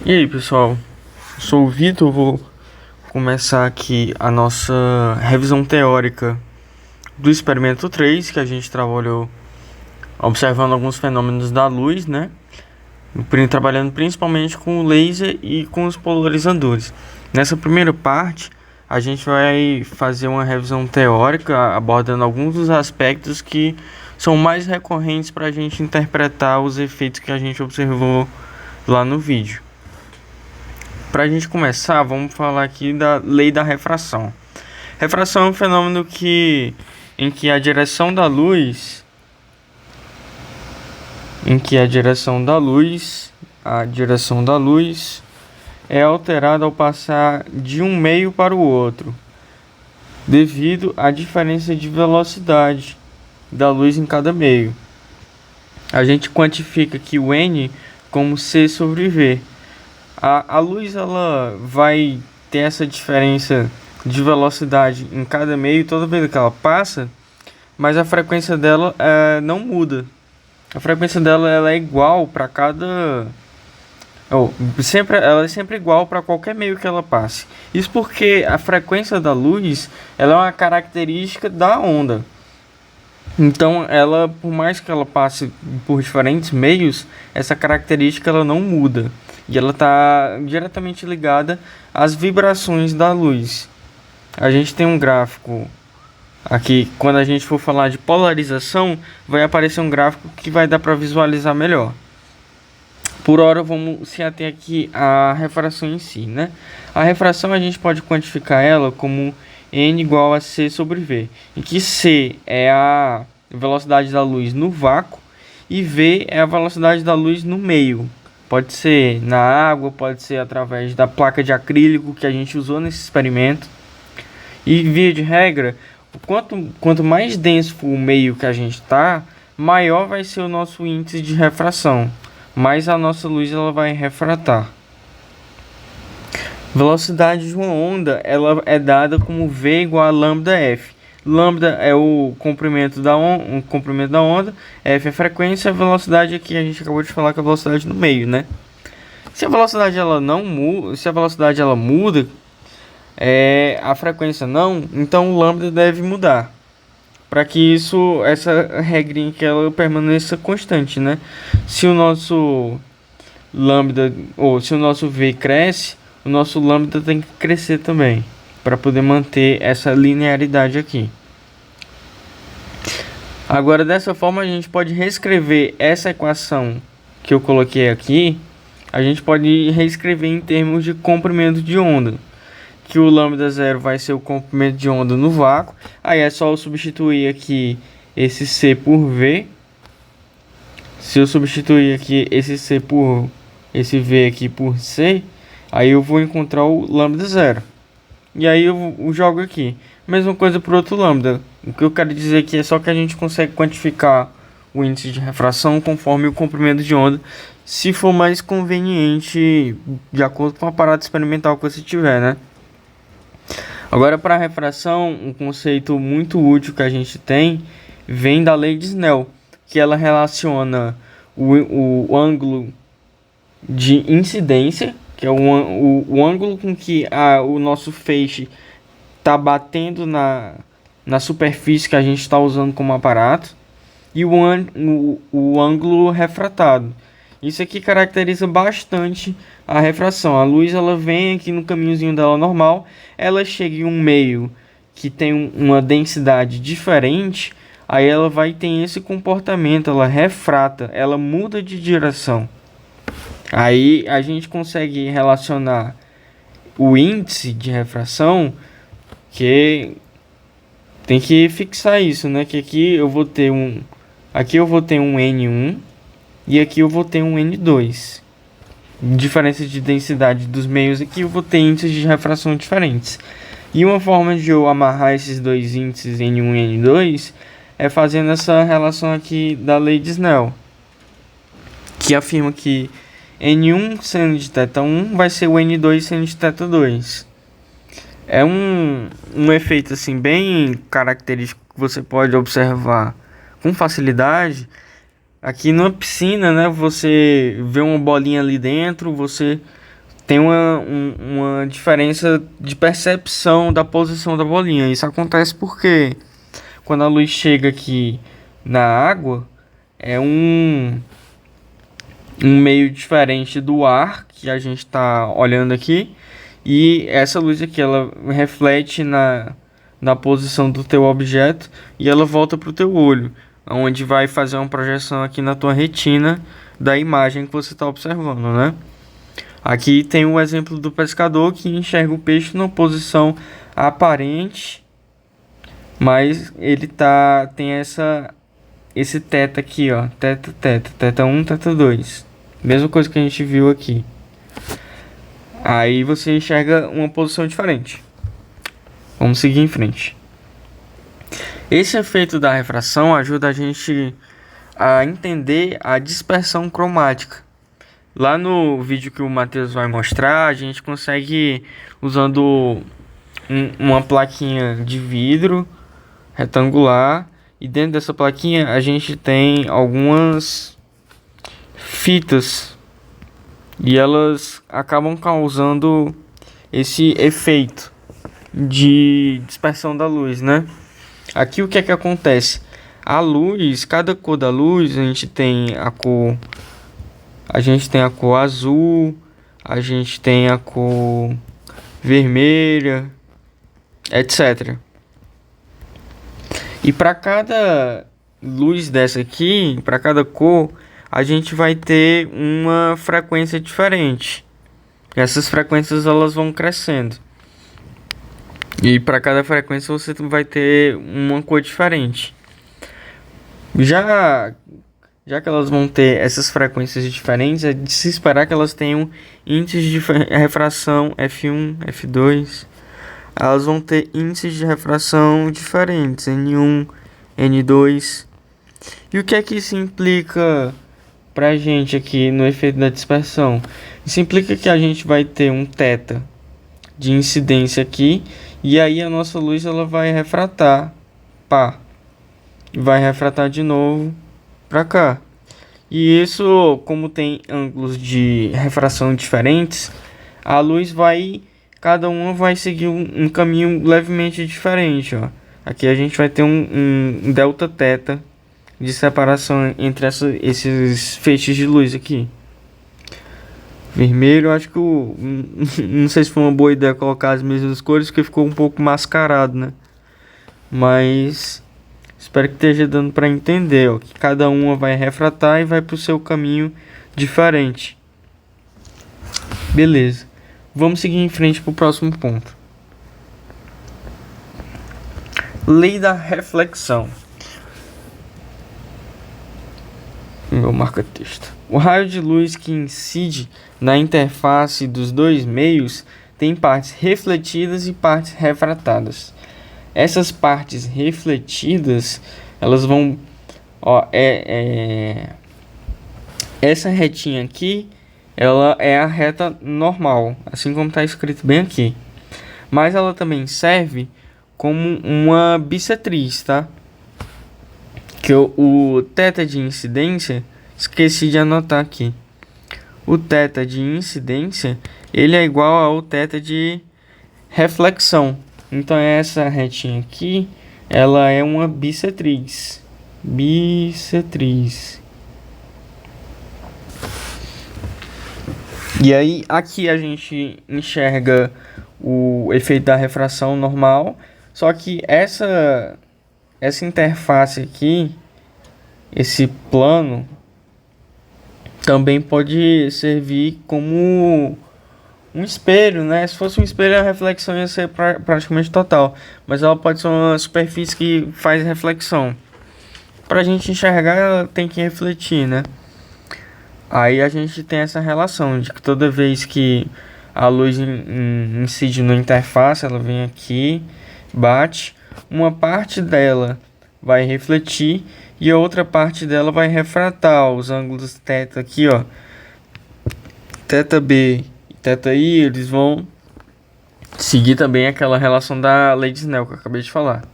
E aí, pessoal? Eu sou o Vitor, vou começar aqui a nossa revisão teórica do experimento 3, que a gente trabalhou observando alguns fenômenos da luz, né? Trabalhando principalmente com o laser e com os polarizadores. Nessa primeira parte, a gente vai fazer uma revisão teórica abordando alguns dos aspectos que são mais recorrentes para a gente interpretar os efeitos que a gente observou lá no vídeo. Para a gente começar, vamos falar aqui da lei da refração. Refração é um fenômeno em que a direção da luz, a direção da luz é alterada ao passar de um meio para o outro, devido à diferença de velocidade da luz em cada meio. A gente quantifica aqui o n como c sobre v. A luz ela vai ter essa diferença de velocidade em cada meio toda vez que ela passa, mas a frequência dela não muda. A frequência dela ela é igual para cada ela é sempre igual para qualquer meio que ela passe. Isso porque a frequência da luz ela é uma característica da onda. Então, ela, por mais que ela passe por diferentes meios, essa característica ela não muda. E ela está diretamente ligada às vibrações da luz. A gente tem um gráfico aqui, quando a gente for falar de polarização, vai aparecer um gráfico que vai dar para visualizar melhor. Por hora, vamos se ater aqui à refração em si, né? A refração a gente pode quantificar ela como n igual a c sobre v, em que c é a velocidade da luz no vácuo e v é a velocidade da luz no meio. Pode ser na água, pode ser através da placa de acrílico que a gente usou nesse experimento. E via de regra, quanto mais denso for o meio que a gente está, maior vai ser o nosso índice de refração, mais a nossa luz ela vai refratar. Velocidade de uma onda ela é dada como v igual a lambda f. Lambda é o comprimento da onda, f é a frequência, a velocidade aqui a gente acabou de falar que é a velocidade no meio, né? Se a velocidade ela não muda, se a velocidade ela muda, a frequência não, então o lambda deve mudar. Para que essa regrinha que ela permaneça constante, né? Se o nosso lambda ou se o nosso v cresce, o nosso lambda tem que crescer também, para poder manter essa linearidade aqui. Agora, dessa forma, a gente pode reescrever essa equação que eu coloquei aqui. A gente pode reescrever em termos de comprimento de onda, que o lambda zero vai ser o comprimento de onda no vácuo. Aí é só eu substituir aqui esse c por v. Se eu substituir aqui esse v aqui por c, aí eu vou encontrar o lambda zero. E aí eu jogo aqui. Mesma coisa para o outro lambda. O que eu quero dizer aqui é só que a gente consegue quantificar o índice de refração conforme o comprimento de onda, se for mais conveniente, de acordo com o aparato experimental que você tiver, né? Agora, para a refração, um conceito muito útil que a gente tem vem da lei de Snell, que ela relaciona o ângulo de incidência, que é o ângulo com que o nosso feixe está batendo na superfície que a gente está usando como aparato, e o ângulo refratado. Isso aqui caracteriza bastante a refração. A luz ela vem aqui no caminhozinho dela normal, ela chega em um meio que tem uma densidade diferente, aí ela vai ter esse comportamento, ela refrata, ela muda de direção. Aí a gente consegue relacionar o índice de refração, que tem que fixar isso, né? Que aqui eu vou ter um N1 e aqui eu vou ter um N2. Diferença de densidade dos meios aqui, eu vou ter índices de refração diferentes. E uma forma de eu amarrar esses dois índices N1 e N2 é fazendo essa relação aqui da lei de Snell, que afirma que N1 seno de θ1 vai ser o N2 seno de θ2. É um efeito assim bem característico que você pode observar com facilidade. Aqui numa piscina, né, você vê uma bolinha ali dentro, você tem uma diferença de percepção da posição da bolinha. Isso acontece porque quando a luz chega aqui na água, é um meio diferente do ar que a gente está olhando aqui. E essa luz aqui, ela reflete na posição do teu objeto e ela volta para o teu olho, onde vai fazer uma projeção aqui na tua retina da imagem que você está observando, né? Aqui tem o exemplo do pescador que enxerga o peixe na posição aparente, mas ele tem esse teta aqui, ó, teta 1, teta 2. Mesma coisa que a gente viu aqui. Aí você enxerga uma posição diferente. Vamos seguir em frente. Esse efeito da refração ajuda a gente a entender a dispersão cromática. Lá no vídeo que o Matheus vai mostrar, a gente consegue, usando uma plaquinha de vidro retangular, e dentro dessa plaquinha a gente tem algumas fitas e elas acabam causando esse efeito de dispersão da luz, né? Aqui o que é que acontece? A luz, cada cor da luz, a gente tem a cor azul, a gente tem a cor vermelha, etc. E para cada luz dessa aqui, para cada cor, a gente vai ter uma frequência diferente. Essas frequências elas vão crescendo. E para cada frequência você vai ter uma cor diferente. Já que elas vão ter essas frequências diferentes, é de se esperar que elas tenham índices de refração F1, F2. Elas vão ter índices de refração diferentes, N1, N2. E o que é que isso implica pra gente aqui no efeito da dispersão? Isso implica que a gente vai ter um θ de incidência aqui, e aí a nossa luz ela vai refratar, pá, vai refratar de novo para cá. E isso, como tem ângulos de refração diferentes, a luz cada uma vai seguir um caminho levemente diferente, ó. Aqui a gente vai ter um delta θ de separação entre esses feixes de luz aqui. Vermelho, acho que não sei se foi uma boa ideia colocar as mesmas cores, porque ficou um pouco mascarado, né? Mas espero que esteja dando para entender, ó, que cada uma vai refratar e vai para o seu caminho diferente. Beleza. Vamos seguir em frente para o próximo ponto. Lei da reflexão. Meu marca-texto. O raio de luz que incide na interface dos dois meios tem partes refletidas e partes refratadas. Essas partes refletidas, elas vão, ó, essa retinha aqui, ela é a reta normal, assim como está escrito bem aqui. Mas ela também serve como uma bissetriz, tá? Que o θ de incidência, esqueci de anotar aqui. O θ de incidência, ele é igual ao θ de reflexão. Então essa retinha aqui, ela é uma bissetriz. Bissetriz. E aí aqui a gente enxerga o efeito da refração normal, só que essa interface aqui, esse plano, também pode servir como um espelho, né? Se fosse um espelho, a reflexão ia ser praticamente total, mas ela pode ser uma superfície que faz reflexão. Para a gente enxergar, ela tem que refletir, né? Aí a gente tem essa relação de que toda vez que a luz incide na interface, ela vem aqui, bate, uma parte dela vai refletir e a outra parte dela vai refratar. Os ângulos θ aqui, ó, θB e θI, eles vão seguir também aquela relação da lei de Snell que eu acabei de falar.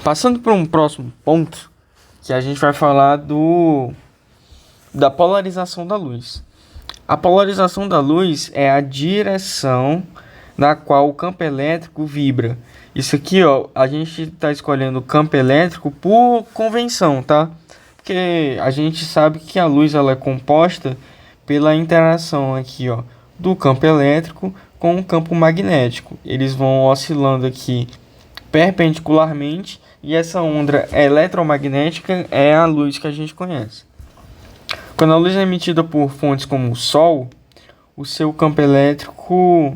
Passando para um próximo ponto, que a gente vai falar da polarização da luz. A polarização da luz é a direção na qual o campo elétrico vibra. Isso aqui, ó, a gente está escolhendo o campo elétrico por convenção, tá? Porque a gente sabe que a luz ela é composta pela interação aqui, ó, do campo elétrico com o campo magnético. Eles vão oscilando aqui perpendicularmente e essa onda eletromagnética é a luz que a gente conhece. Quando a luz é emitida por fontes como o Sol, o seu campo elétrico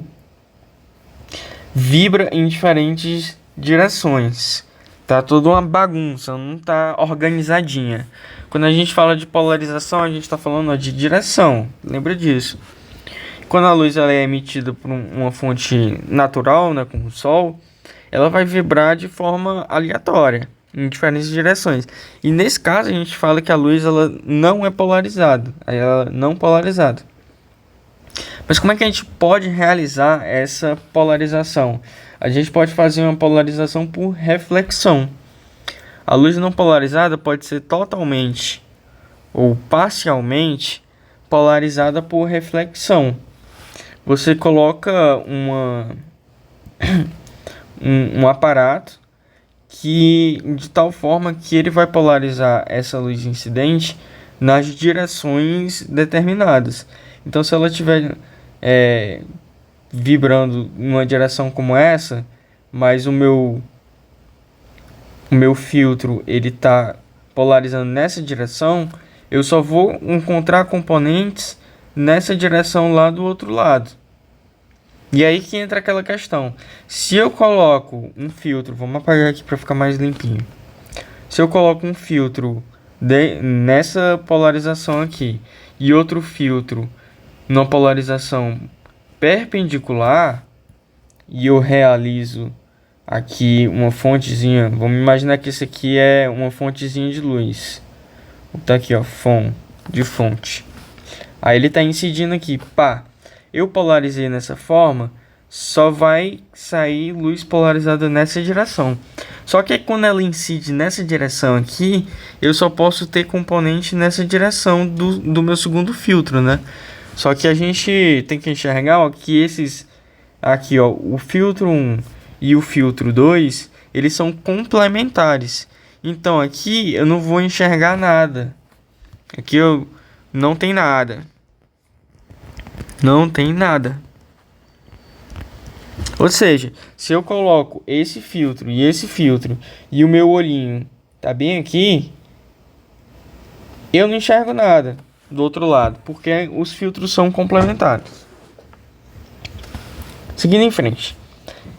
vibra em diferentes direções. Tá toda uma bagunça, não tá organizadinha. Quando a gente fala de polarização, a gente está falando de direção. Lembra disso? Quando a luz ela é emitida por uma fonte natural, né, como o Sol, ela vai vibrar de forma aleatória em diferentes direções. E nesse caso a gente fala que a luz ela não é polarizada, ela não polarizada. Mas como é que a gente pode realizar essa polarização? A gente pode fazer uma polarização por reflexão. A luz não polarizada pode ser totalmente ou parcialmente polarizada por reflexão. Você coloca um aparato que de tal forma que ele vai polarizar essa luz incidente nas direções determinadas. Então, se ela estiver vibrando em uma direção como essa, mas o meu filtro ele está polarizando nessa direção, eu só vou encontrar componentes nessa direção lá do outro lado. E aí que entra aquela questão. Se eu coloco um filtro, vamos apagar aqui para ficar mais limpinho. Se eu coloco um filtro nessa polarização aqui e outro filtro numa polarização perpendicular e eu realizo aqui uma fontezinha, vamos imaginar que esse aqui é uma fontezinha de luz. Tá aqui, ó, de fonte. Aí ele tá incidindo aqui, pá. Eu polarizei nessa forma, só vai sair luz polarizada nessa direção. Só que quando ela incide nessa direção aqui, eu só posso ter componente nessa direção do meu segundo filtro, né? Só que a gente tem que enxergar, ó, que esses aqui, ó, o filtro 1 e o filtro 2, eles são complementares. Então aqui eu não vou enxergar nada. Aqui eu não tem nada. Não tem nada. Ou seja, se eu coloco esse filtro e o meu olhinho tá bem aqui, eu não enxergo nada do outro lado, porque os filtros são complementares. Seguindo em frente.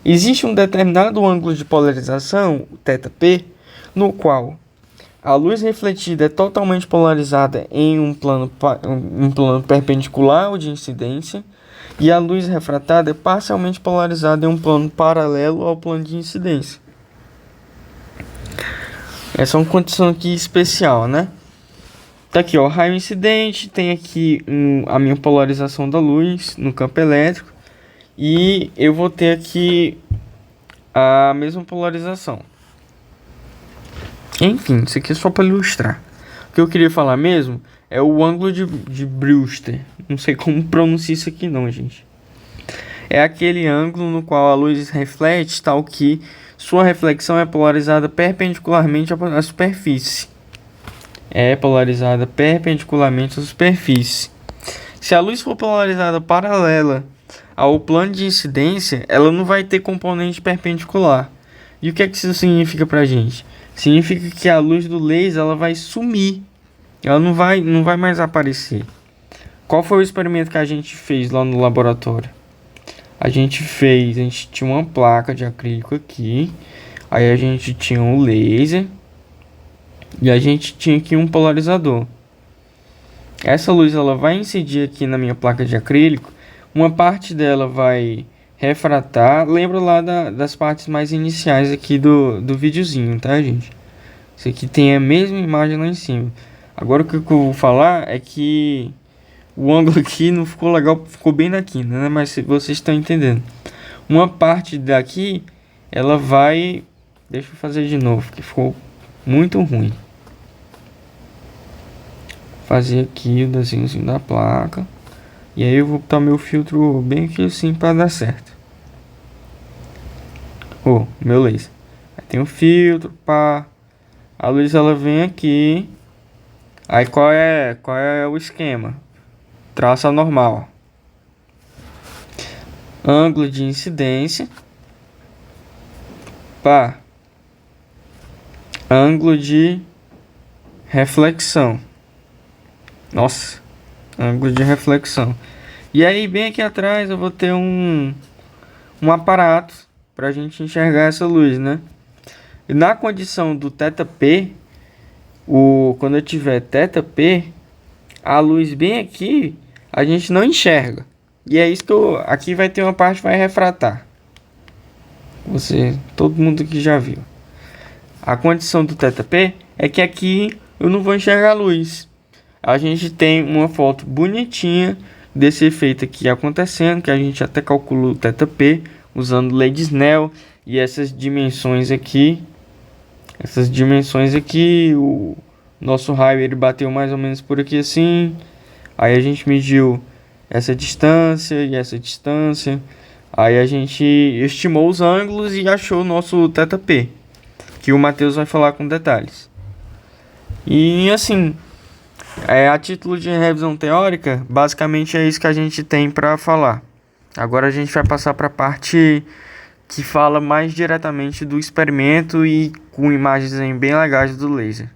Existe um determinado ângulo de polarização, o θp, no qual a luz refletida é totalmente polarizada em um plano perpendicular ao de incidência e a luz refratada é parcialmente polarizada em um plano paralelo ao plano de incidência. Essa é uma condição aqui especial, né? Tá aqui, ó, raio incidente, tem aqui a minha polarização da luz no campo elétrico e eu vou ter aqui a mesma polarização. Enfim, isso aqui é só para ilustrar. O que eu queria falar mesmo é o ângulo de Brewster. Não sei como pronunciar isso aqui não, gente. É aquele ângulo no qual a luz reflete, tal que sua reflexão é polarizada perpendicularmente à superfície. É polarizada perpendicularmente à superfície. Se a luz for polarizada paralela ao plano de incidência, ela não vai ter componente perpendicular. E o que é que isso significa pra gente? Significa que a luz do laser ela vai sumir. Ela não vai mais aparecer. Qual foi o experimento que a gente fez lá no laboratório? A gente tinha uma placa de acrílico aqui. Aí a gente tinha um laser. E a gente tinha aqui um polarizador. Essa luz ela vai incidir aqui na minha placa de acrílico. Uma parte dela vai refratar. Lembra lá das partes mais iniciais aqui do videozinho, tá, gente? Isso aqui tem a mesma imagem lá em cima. Agora o que eu vou falar é que o ângulo aqui não ficou legal, ficou bem daqui, né? Mas vocês estão entendendo. Uma parte daqui, ela vai... Deixa eu fazer de novo, que ficou muito ruim. Fazer aqui o desenhozinho da placa. E aí eu vou botar meu filtro bem aqui assim para dar certo. Meu laser. Aí tem um filtro, pá. A luz ela vem aqui. Aí qual é o esquema? Traça normal. Ângulo de incidência. Pá. Ângulo de reflexão. Nossa, ângulo de reflexão. E aí bem aqui atrás eu vou ter um aparato para a gente enxergar essa luz, né? E na condição do θp, quando eu tiver θp, a luz bem aqui a gente não enxerga. E é isso que aqui vai ter uma parte que vai refratar. Todo mundo aqui já viu. A condição do θp é que aqui eu não vou enxergar a luz. A gente tem uma foto bonitinha desse efeito aqui acontecendo, que a gente até calculou o θp usando lei de Snell e essas dimensões aqui. O nosso raio ele bateu mais ou menos por aqui assim. Aí a gente mediu essa distância e essa distância. Aí a gente estimou os ângulos e achou o nosso θp, que o Matheus vai falar com detalhes. E assim, a título de revisão teórica, basicamente é isso que a gente tem para falar. Agora a gente vai passar para a parte que fala mais diretamente do experimento e com imagens bem legais do laser.